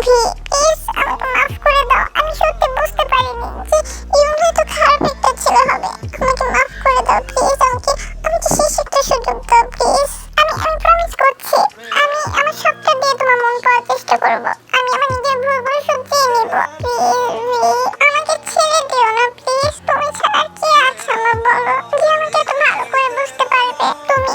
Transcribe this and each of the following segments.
Please আমাকে মাফ করে দাও। আমি সত্যি বুঝতে পারিনি যে ইউন হয়তো খারাপ একটা ছেলে হবে। আমাকে মাফ করে দাও প্লিজ। আমাকে শেষ একটা সুযোগ দাও প্লিজ। আমি প্রমিস করছি আমি আমার সবটা দিয়ে তোমার মন পাওয়ার চেষ্টা করব। আমি আমার নিজের ভুলগুলো শুধরিয়ে নিব। প্লিজ আমাকে ছেড়ে দিও না প্লিজ। তুমি ছাড়া কে আছে আমার বলো, যে আমাকে এত ভালো করে বুঝতে পারবে। তুমি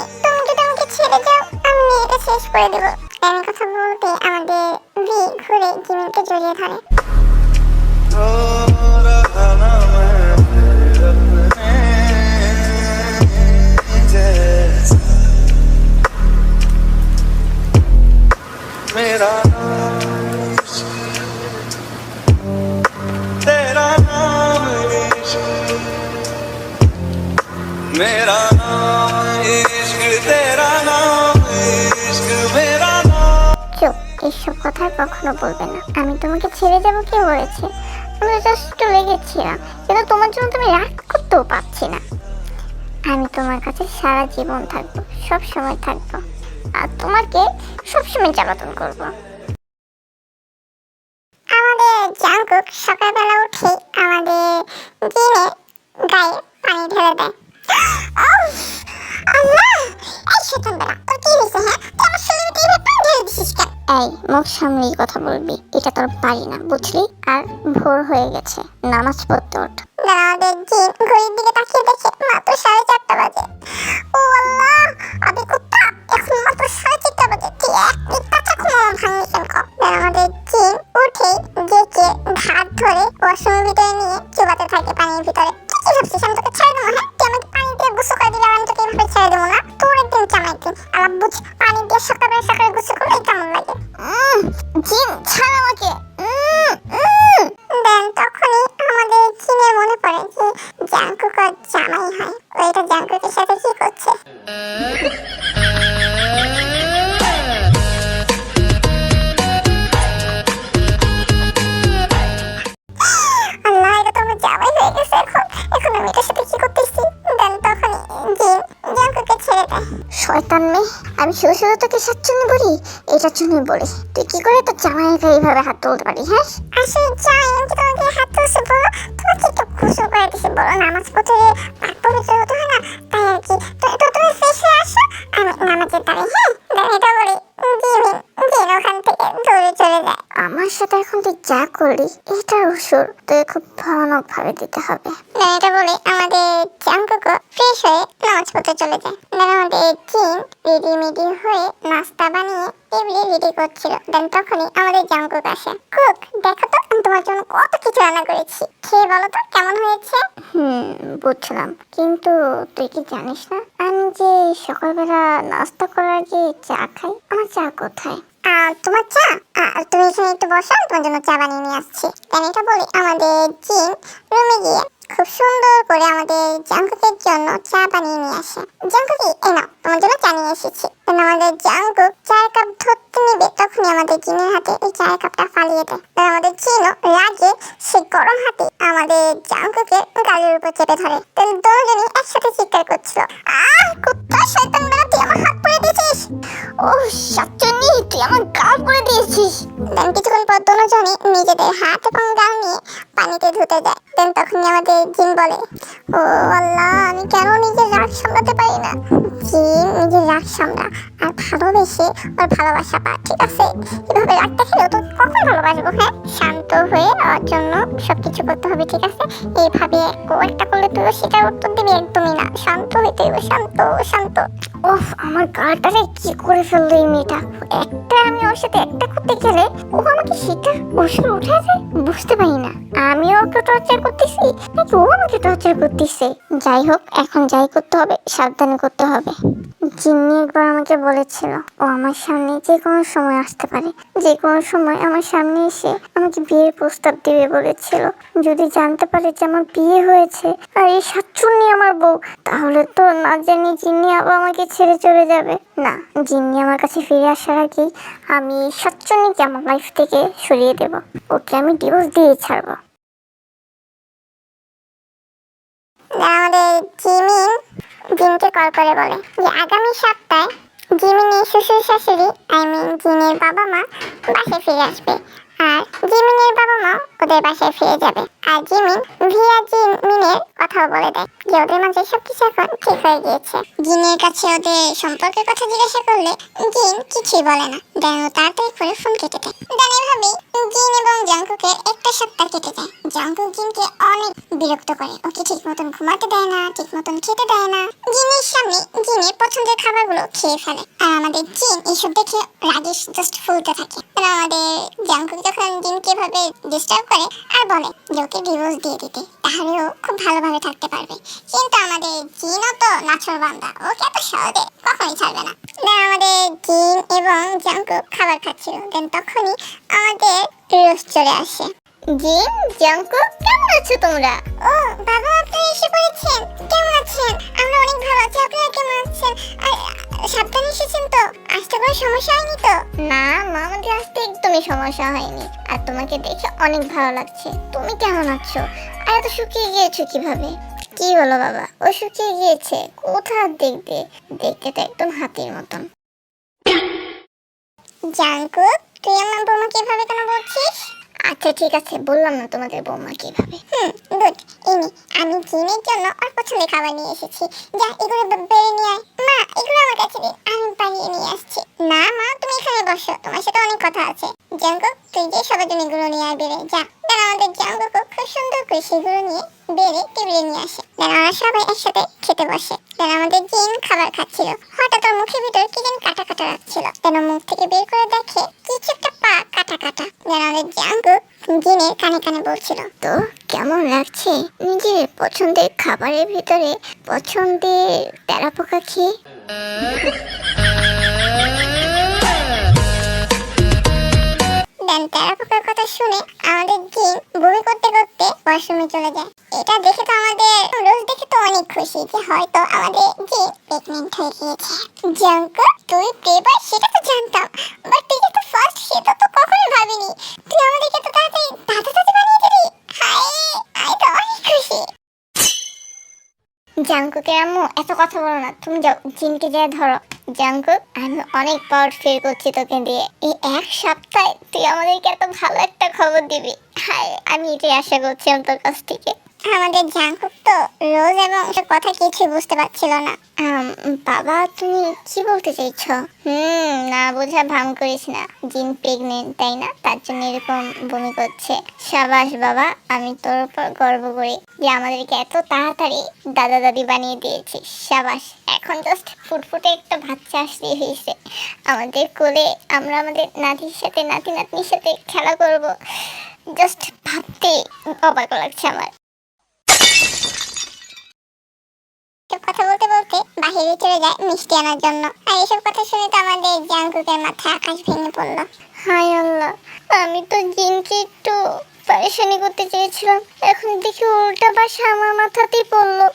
যদি আমাকে ছেড়ে যাও আমি এটা শেষ করে দেবো। আমি কথা বলতে আমাদের ভি ঘুরে জিমিনকে জড়িয়ে ধরে। मेरा तेरा नाम इश्क, मेरा नाम इश्क, तेरा नाम इश्क, मेरा नाम। চুপ, এইসব কথা কখনো বলবে না। আমি তোমাকে ছেড়ে যাবো কে বলেছে? আমি জাস্ট চলে গেছিলাম, কিন্তু তোমার জন্য তুমি রাগ করতেও পারছি না। আমি তোমার কাছে সারা জীবন থাকবো, সব সময় থাকবো, আর তোমাকে সবসময় জ্বালাতন করব। আমাদের জাঙ্কুক সকালবেলা উঠে আমাদের জিনের গায়ে পানি ঢেলে দেয়। আল্লাহ, এই শয়তানরা, তোর কি হয়েছে? হ্যাঁ, তুই আমার শরীরে এইভাবে পানি ঢেলে দিছিস কেন? এই মুখ সামলেই কথা বলবি, এটা তোর বাড়ি না বুঝলি? আর ভোর হয়ে গেছে, নামাজ পড়তে ওঠ। আমাদের জিন ঘড়ির দিকে তাকিয়ে দেখে মাত্র 4:30 বাজে। ও আল্লাহ, আবে কুত্তা, এখন মাত্র 4:30 বাজে, তুই এক মিনিট কাঁচা ঘুমানো ভাঙলি কেন? আমাদের জিন উঠে জেকে হাত ধরে ওয়াশরুমের ভিতরে নিয়ে চুবাতে থাকে পানির ভিতরে। কি ভাবছিস আমি তোকে ছেড়ে দেবো? হ্যাঁ, তুই আমাকে পানি দিয়ে গোসল করে দিবি আর আমি তোকে এইভাবে ছেড়ে দেবো না? তোর একদিন চামা একদিন। আবার বুঝ, পানি দিয়ে সকালে গোসল করলে কেমন লাগে? জিন ছাড় আমাকে। দেন তখনই আমাদের জিনের মনে পড়ে যে জাঙ্কুক ওর জামাই হয়, ওইটা জাঙ্কুকের সাথে কি করছে। আল্লাহ, এটা তো আমার জামাই হয়ে গেছে। এখন আমি এটার সাথে কি করতেছি? দেন তখনই জিন জাঙ্কুককে ছেড়ে দেয়। শয়তান মেয়ে, আমি শুধু তোকে সাচ্চন্নি বলি, এটার জন্যই বলি তুই কি করে তোর জামাইয়ের গায়ে এইভাবে হাত তুলতে পারি? হ্যাঁ, আসলে জামাই আমি কি তোমাকে হাত তুলছি বলো? তোমাকে একটু গোসল করে দিছি বলো, নামাজ পড়তে পাক পবিত্র হতে হয় না, তাই আর কি। তো তুমি ফ্রেশ হয়ে আসো, আমি নামাজে দাঁড়াই। হ্যাঁ, দেন এটা বলি জিন ওখান থেকে দৌড়ে চলে যায়। আমার সাথে এখন তুই যা করলি এটার ওষুধ তুই খুব ভয়ানক ভাবে দিতে হবে। দেন এটা বলে আমাদের জাঙ্কুক ফ্রেশ হয়ে নামাজ পড়তে চলে যায়। দেন আমাদের জিন রেডি হয়ে নাস্তা বানিয়ে টেবিলে রেডি করছিল। দেন তখনই আমাদের জাঙ্কুক আসে। কুক, দেখো তো আমি তোমার জন্য কত কিছু রান্না করেছি, খেয়ে বলো তো কেমন হয়েছে? বুঝলাম, কিন্তু তুই কি জানিস না আমি যে সকালবেলা নাস্তা করার আগে চা খাই? আমার চা কোথায়? তোমার চা? তুমি এখানে একটু বসো, তোমার জন্য চা বানিয়ে নিয়ে আসছি। দেন এটা বলে আমাদের জিন রুমে গিয়ে খুব সুন্দর করে আমাদের জাঙ্কুকের জন্য চা বানিয়ে নিয়ে আসে। জাঙ্কুকি, এই নাও তোমার জন্য চা নিয়ে এসেছি। আমাদের জাঙ্কুক চায়ের কাপ ধরতে নেবে, তখনই আমাদের জিনের হাতে এই চায়ের কাপটা ফালিয়ে দেয়। আমাদের জিনও রাগে সে গরম হাতে আমাদের জাঙ্কুকের গালের উপর চেপে ধরে। দুজনই একসাথে চিৎকার করছিল, কুত্তা শয়তান মেয়ে, তুই আমার হাত পুড়ে দিয়েছিস। ও সাচ্চন্নি, তুই আমার গাল পুড়ে দিয়েছিস। দেন কিছুক্ষণ পর দুজনই নিজেদের হাত এবং গাল নিয়ে পানিতে ধুতে যায়। দেন তখনই আমাদের জিন বলে, ও আল্লাহ, আমি কেন নিজের রাগ সামলাতে পারি না? জিন নিজের রাগ সামলা আর ভালোবেসে ওর ভালোবাসা পা, ঠিক আছে? এভাবে রাগ দেখালেও তো কখন ভালোবাসবো? হ্যাঁ, শান্ত হয়ে আমার জন্য সবকিছু করতে হবে, ঠিক আছে? এইভাবে একটা করলে তুইও সেটার উত্তর দিবি একদমই না। শান্ত হইতে হইবে, শান্ত। ওফ, আমার গাটারে কি করে ফেললো এই মেয়েটা। আমি ওর সাথে একটা করতে গেলে ও আমাকে সেটা ওষুধ উঠে যায়, বুঝতে পারি না আমিও ওকে টর্চার করতেছি নাকি ও আমাকে টর্চার করতেছে। যাই হোক, এখন যাই করতে হবে সাবধানে করতে হবে। জিন্নি একবার আমাকে বলেছিল ও আমার সামনে যে কোনো সময় আসতে পারে, যে কোনো সময় আমার সামনে এসে আমাকে বিয়ের প্রস্তাব দেবে বলেছিল। যদি জানতে পারে যে আমার বিয়ে হয়েছে আর এই সাচ্চন্নি আমার বউ, তাহলে তো না জানি জিন্নি আবার আমাকে ছেড়ে চলে যাবে। না, জিন্নি আমার কাছে ফিরে আসার আগেই আমি সাচ্চন্নিকে আমার লাইফ থেকে সরিয়ে দেব। ওকে আমি ডিভোর্স দিয়ে ছাড়বো। আমাদের জিনকে কল করে বলে যে আগামী সপ্তাহে জিমিনের শ্বশুর শাশুড়ি জিনের বাবা মা বাসায় ফিরে আসবে। আর জিমিনের বাবা মা ওদের বাসায় ফিরে যাবে। আর জিমিন ভিয়া জিমিনের কথাও বলে দেয় যে ওদের মাঝে সবকিছু এখন ঠিক হয়ে গিয়েছে। জিনের কাছে ওদের সম্পর্কের কথা জিজ্ঞাসা করলে জিন কিছুই বলে না। দেন ও তাড়াতাড়ি করে ফোন কেটে দেয়। দেন এভাবেই জিন এবং জাংকুকের একটা সপ্তাহ কেটে যায়। জাংকুক জিনকে অনেক বিরক্ত করে, ওকে ঠিক মতন ঘুমাতে দেয় না, ঠিক মতন খেতে দেয় না। জিনের সামনে জিনের পছন্দের খাবারগুলো খেয়ে ফেলে। আর আমাদের জিন এসব দেখে রাগে জাস্ট ফুলতে থাকে। আর আমাদের জাংকুক যখন জিনকে এভাবে ডিস্টার্ব করে আর বলে যে ওকে ডিভোর্স দিয়ে দিতে, তাহলে ও খুব ভালোভাবে থাকতে পারবে। কিন্তু আমাদের জিনও তো নাছর বান্দা, ওকে এত সহজে কখনই ছাড়বে না। দেন আমাদের জিন এবং জাংকুক খাবার খাচ্ছিল। দেন তখনই আমাদের রোজ চলে আসে। জিন, জাংকুক, কেমন আছো তোমরা? ও বাবা, আপনি এসে পড়েছেন। কেমন আছেন? আমরা অনেক ভালো আছি। আপনারা কেমন আছেন? সাবধানে এসেছেন তো? আসতে কোনো সমস্যা হয়নি তো? না মা, আমাদের আসতে একদমই সমস্যা হয়নি। আর তোমাকে দেখে অনেক ভালো লাগছে। তুমি কেমন আছো? আর এত শুকিয়ে গিয়েছো কিভাবে? কি বলো বাবা, ও শুকিয়ে গিয়েছে? কোথা দেখতে দেখতে তো একদম হাতির মতন। জাংকুক, তুই আমার বৌমাকে এভাবে কেন বলছিস? আচ্ছা ঠিক আছে, বললাম না তোমাদের বৌমা কিভাবে। গুড। ইনি আমি জিনের জন্য ওর পছন্দের খাবার নিয়ে এসেছি। যা এগুলো বেড়ে নিয়ে আয়। মা, এগুলো আমার কাছে দিন, আমি বানিয়ে নিয়ে আসছি। না মা, তুমি এখানে বসো, তোমার সাথে অনেক কথা আছে। জাংকুক, তুই যে সবার জন্য এগুলো নিয়ে আয় বেড়ে যা। দেন আমাদের জাংকুক খুব সুন্দর করে সেগুলো নিয়ে বেড়ে টেবিলে নিয়ে আসে। দেন ওরা সবাই একসাথে খেতে বসে। দেন আমাদের জিন খাবার খাচ্ছিল, হঠাৎ ওর মুখের ভিতর কি যেন কাটা কাটা লাগছিল। দেন মুখ থেকে বের করে দেখে কিছু একটা পা কাটা কাটা। দেন আমাদের জাংকুক জিনের কানে কানে বলছিল, তো কেমন লাগছে নিজের পছন্দের খাবারের ভিতরে পছন্দের তেলাপোকা খেয়ে? দেন তেলাপোকার কথা শুনে আমাদের জিন বমি করতে করতে ওয়াশরুমে চলে যায়। এটা দেখে তো আমাদের রোজ দেখে তো অনেক খুশি যে হয়তো আমাদের জিন প্রেগনেন্ট হয়ে গিয়েছে। জাংকুক, তুই প্রেবার সেটা তো জানতাম, বাট তুই যে তো ফার্স্ট সেটা তো কখনোই ভাবিনি। তুই আমাদেরকে তো তাড়াতাড়ি দাদা দাদি বানিয়ে দিলি। হাই, আমি তো অনেক খুশি। জাংকুকের আম্মু, এত কথা বলো না, তুমি যাও জিনকে যা ধরো। জাংকুক, আমি অনেক প্রাউড ফিল করছি তোকে দিয়ে। এই এক সপ্তাহে তুই আমাদেরকে এত ভালো একটা খবর দিবি। হায়, আমি এটাই আশা করছিলাম তোর কাছ থেকে। আমাদের জাংকুক তো রোজ এবং কথা কিছুই বুঝতে পারছিল না। বাবা, তুমি কি বলতে চাইছো? না বোঝা ভান করিস না, জিন প্রেগনেন্ট তাই না, তার জন্য এরকম বমি করছে। সাবাস বাবা, আমি তোর উপর গর্ব করি যে আমাদেরকে এত তাড়াতাড়ি দাদা দাদি বানিয়ে দিয়েছিস। সাবাস, এখন জাস্ট ফুটফুটে একটা বাচ্চা আসলেই হয়েছে আমাদের কোলে। আমরা আমাদের নাতির সাথে নাতি নাতনির সাথে খেলা করব। জাস্ট ভাবতে অবাক লাগছে আমার। কথা বলতে বলতে বাহিরে চলে যায় মিষ্টি আনার জন্য। আর এসব কথা শুনে তো আমাদের জাংকুকের মাথায় আকাশ ভেঙে পড়লো। হায় আল্লাহ, আমি তো জিনকে একটু পারেশানি করতে চেয়েছিলাম, এখন দেখি উল্টা বাসা আমার মাথাতেই পড়লো।